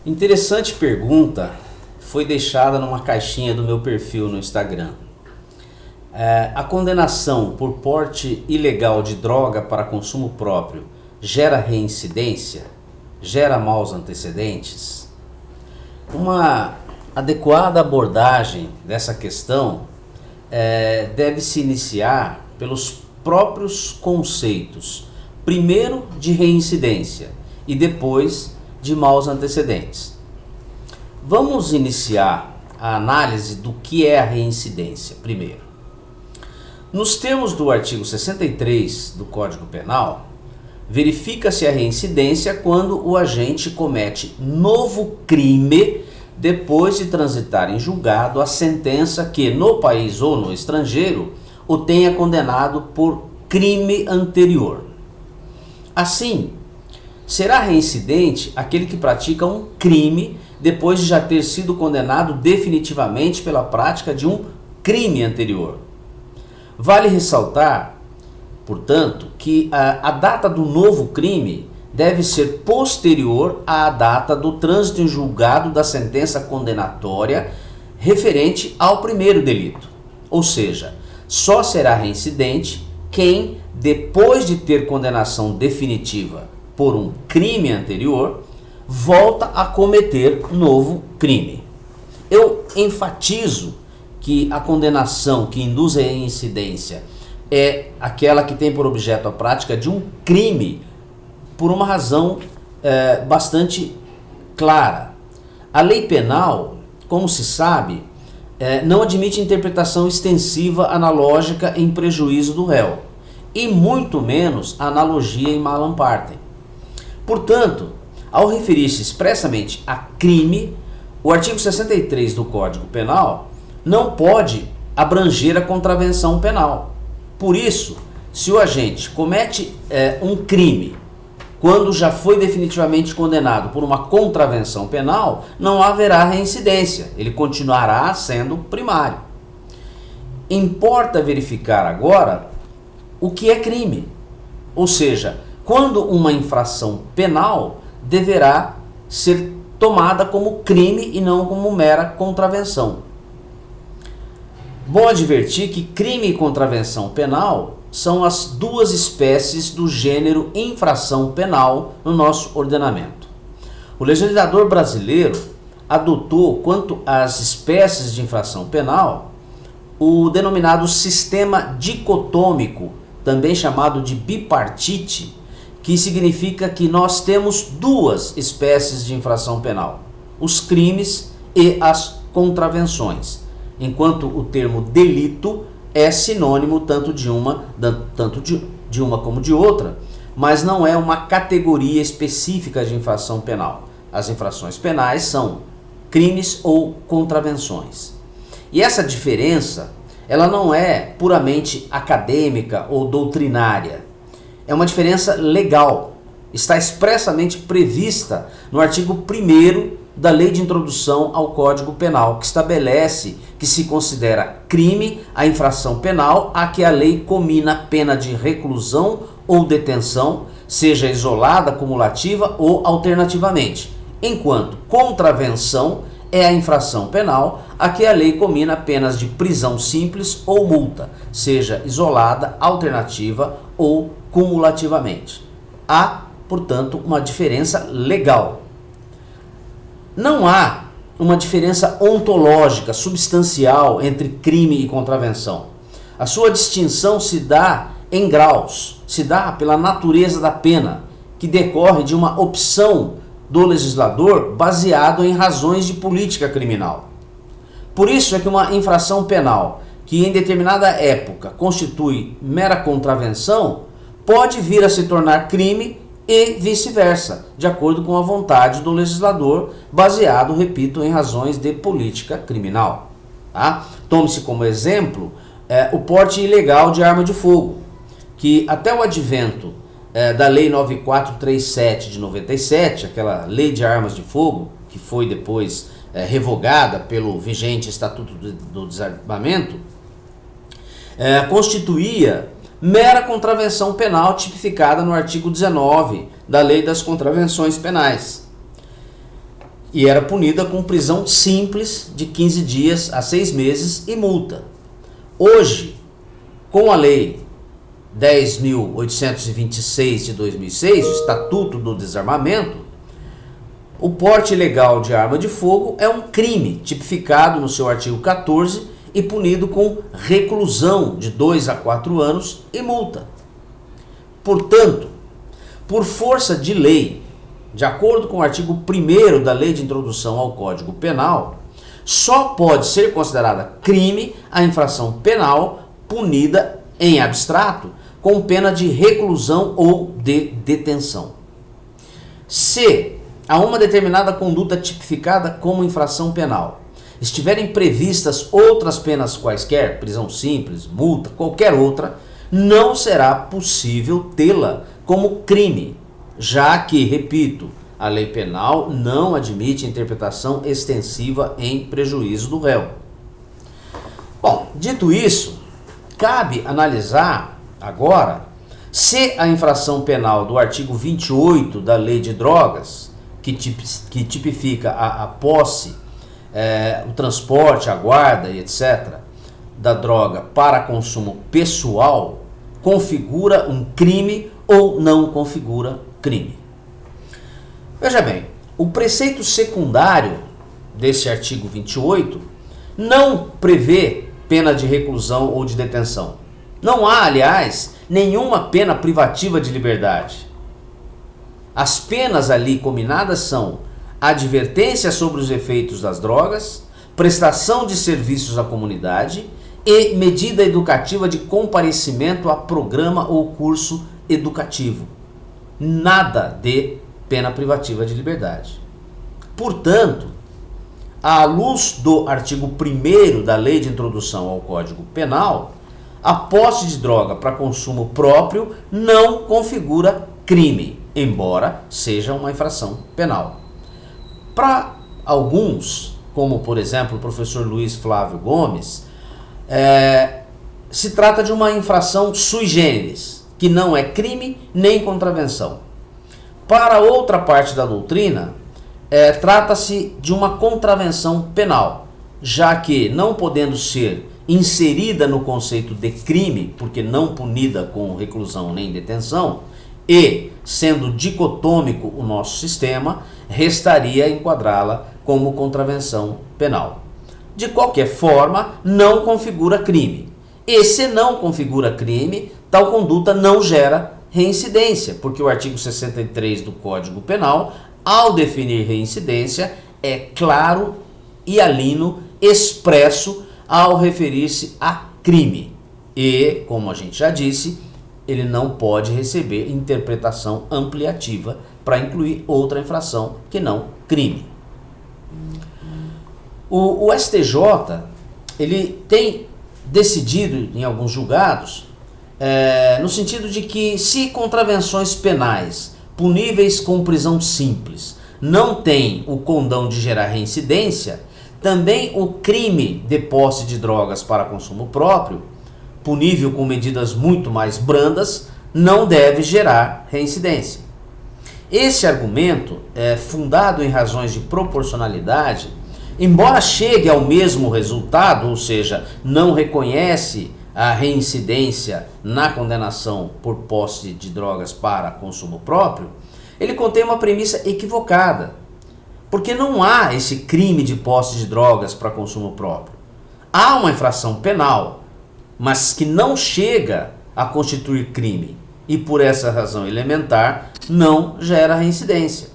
Interessante pergunta, foi deixada numa caixinha do meu perfil no Instagram. A condenação por porte ilegal de droga para consumo próprio gera reincidência? Gera maus antecedentes? Uma adequada abordagem dessa questão deve se iniciar pelos próprios conceitos, primeiro de reincidência e depois de maus antecedentes. Vamos iniciar a análise do que é a reincidência primeiro. Nos termos do artigo 63 do Código Penal, verifica-se a reincidência quando o agente comete novo crime depois de transitar em julgado a sentença que, no país ou no estrangeiro, o tenha condenado por crime anterior. Assim, será reincidente aquele que pratica um crime depois de já ter sido condenado definitivamente pela prática de um crime anterior. Vale ressaltar, portanto, que a data do novo crime deve ser posterior à data do trânsito em julgado da sentença condenatória referente ao primeiro delito. Ou seja, só será reincidente quem, depois de ter condenação definitiva por um crime anterior, volta a cometer novo crime. Eu enfatizo que a condenação que induz a reincidência é aquela que tem por objeto a prática de um crime por uma razão bastante clara. A lei penal, como se sabe, não admite interpretação extensiva analógica em prejuízo do réu, e muito menos analogia em malam partem. Portanto, ao referir-se expressamente a crime, o artigo 63 do Código Penal não pode abranger a contravenção penal. Por isso, se o agente comete um crime quando já foi definitivamente condenado por uma contravenção penal, não haverá reincidência, ele continuará sendo primário. Importa verificar agora o que é crime, ou seja, quando uma infração penal deverá ser tomada como crime e não como mera contravenção. Bom advertir que crime e contravenção penal são as duas espécies do gênero infração penal no nosso ordenamento. O legislador brasileiro adotou, quanto às espécies de infração penal, o denominado sistema dicotômico, também chamado de bipartite, que significa que nós temos duas espécies de infração penal, os crimes e as contravenções, enquanto o termo delito é sinônimo tanto de uma como de outra, mas não é uma categoria específica de infração penal. As infrações penais são crimes ou contravenções. E essa diferença, ela não é puramente acadêmica ou doutrinária. É uma diferença legal. Está expressamente prevista no artigo 1º da Lei de Introdução ao Código Penal, que estabelece que se considera crime a infração penal a que a lei comina pena de reclusão ou detenção, seja isolada, cumulativa ou alternativamente, enquanto contravenção é a infração penal a que a lei comina penas de prisão simples ou multa, seja isolada, alternativa ou cumulativamente. Há, portanto, uma diferença legal. Não há uma diferença ontológica, substancial entre crime e contravenção. A sua distinção se dá em graus, se dá pela natureza da pena, que decorre de uma opção do legislador baseado em razões de política criminal. Por isso é que uma infração penal que em determinada época constitui mera contravenção pode vir a se tornar crime e vice-versa, de acordo com a vontade do legislador, baseado, repito, em razões de política criminal. Tá? Tome-se como exemplo o porte ilegal de arma de fogo, que até o advento da Lei 9437 de 97, aquela Lei de Armas de Fogo, que foi depois revogada pelo vigente Estatuto do Desarmamento, constituía mera contravenção penal tipificada no artigo 19 da Lei das Contravenções Penais. e era punida com prisão simples de 15 dias a 6 meses e multa. Hoje, com a Lei 10.826 de 2006, o Estatuto do Desarmamento, o porte ilegal de arma de fogo é um crime tipificado no seu artigo 14 e punido com reclusão de 2 a 4 anos e multa. Portanto, por força de lei, de acordo com o artigo 1º da Lei de Introdução ao Código Penal, só pode ser considerada crime a infração penal punida em abstrato com pena de reclusão ou de detenção. Se a uma determinada conduta tipificada como infração penal estiverem previstas outras penas quaisquer, prisão simples, multa, qualquer outra, não será possível tê-la como crime, já que, repito, a lei penal não admite interpretação extensiva em prejuízo do réu. Bom, dito isso, cabe analisar agora se a infração penal do artigo 28 da Lei de Drogas, que tipifica a posse, o transporte, a guarda e etc. da droga para consumo pessoal, configura um crime ou não configura crime. Veja bem, o preceito secundário desse artigo 28 não prevê pena de reclusão ou de detenção. Não há, aliás, nenhuma pena privativa de liberdade. As penas ali combinadas são advertência sobre os efeitos das drogas, prestação de serviços à comunidade e medida educativa de comparecimento a programa ou curso educativo. Nada de pena privativa de liberdade. Portanto, à luz do artigo 1º da Lei de Introdução ao Código Penal, a posse de droga para consumo próprio não configura crime, embora seja uma infração penal. Para alguns, como por exemplo o professor Luiz Flávio Gomes, se trata de uma infração sui generis, que não é crime nem contravenção. Para outra parte da doutrina, trata-se de uma contravenção penal, já que, não podendo ser inserida no conceito de crime, porque não punida com reclusão nem detenção, e sendo dicotômico o nosso sistema, restaria enquadrá-la como contravenção penal. De qualquer forma, não configura crime. E se não configura crime, tal conduta não gera reincidência, porque o artigo 63 do Código Penal, ao definir reincidência, é claro e alino, expresso ao referir-se a crime. E, como a gente já disse, ele não pode receber interpretação ampliativa para incluir outra infração que não crime. O STJ ele tem decidido em alguns julgados no sentido de que se contravenções penais puníveis com prisão simples não tem o condão de gerar reincidência, também o crime de posse de drogas para consumo próprio, punível com medidas muito mais brandas, não deve gerar reincidência. Esse argumento é fundado em razões de proporcionalidade, embora chegue ao mesmo resultado, ou seja, não reconhece a reincidência na condenação por posse de drogas para consumo próprio, ele contém uma premissa equivocada, porque não há esse crime de posse de drogas para consumo próprio. Há uma infração penal, mas que não chega a constituir crime e por essa razão elementar não gera reincidência.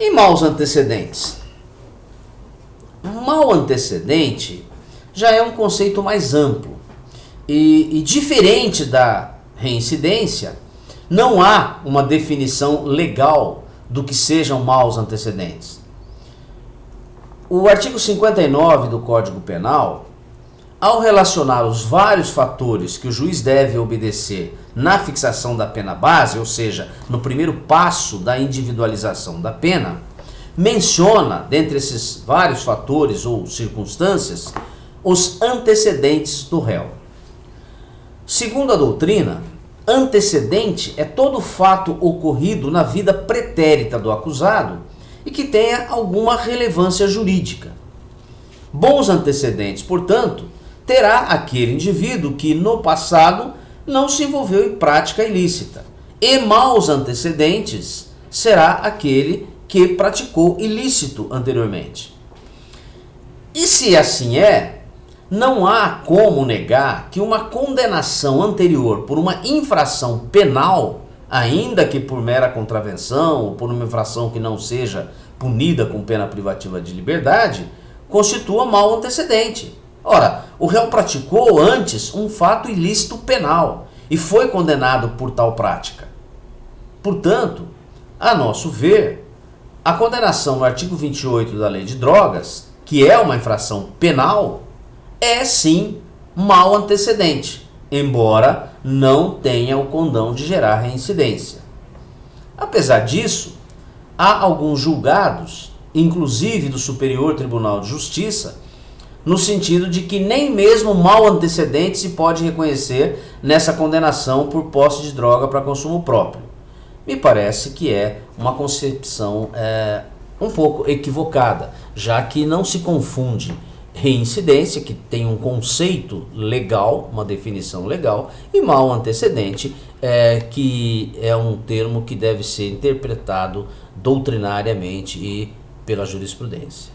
E maus antecedentes? Mau antecedente já é um conceito mais amplo e diferente da reincidência, não há uma definição legal do que sejam maus antecedentes. O artigo 59 do Código Penal, ao relacionar os vários fatores que o juiz deve obedecer na fixação da pena base, ou seja, no primeiro passo da individualização da pena, menciona, dentre esses vários fatores ou circunstâncias, os antecedentes do réu. Segundo a doutrina, antecedente é todo fato ocorrido na vida pretérita do acusado e que tenha alguma relevância jurídica. Bons antecedentes, portanto, terá aquele indivíduo que no passado não se envolveu em prática ilícita, e maus antecedentes será aquele que praticou ilícito anteriormente. E se assim é, não há como negar que uma condenação anterior por uma infração penal, ainda que por mera contravenção ou por uma infração que não seja punida com pena privativa de liberdade, constitua mau antecedente. Ora, o réu praticou antes um fato ilícito penal e foi condenado por tal prática. Portanto, a nosso ver, a condenação no artigo 28 da Lei de Drogas, que é uma infração penal, é sim mau antecedente, embora não tenha o condão de gerar reincidência. Apesar disso, há alguns julgados, inclusive do Superior Tribunal de Justiça, no sentido de que nem mesmo mau antecedente se pode reconhecer nessa condenação por posse de droga para consumo próprio. Me parece que é uma concepção um pouco equivocada, já que não se confunde reincidência, que tem um conceito legal, uma definição legal, e mau antecedente, que é um termo que deve ser interpretado doutrinariamente e pela jurisprudência.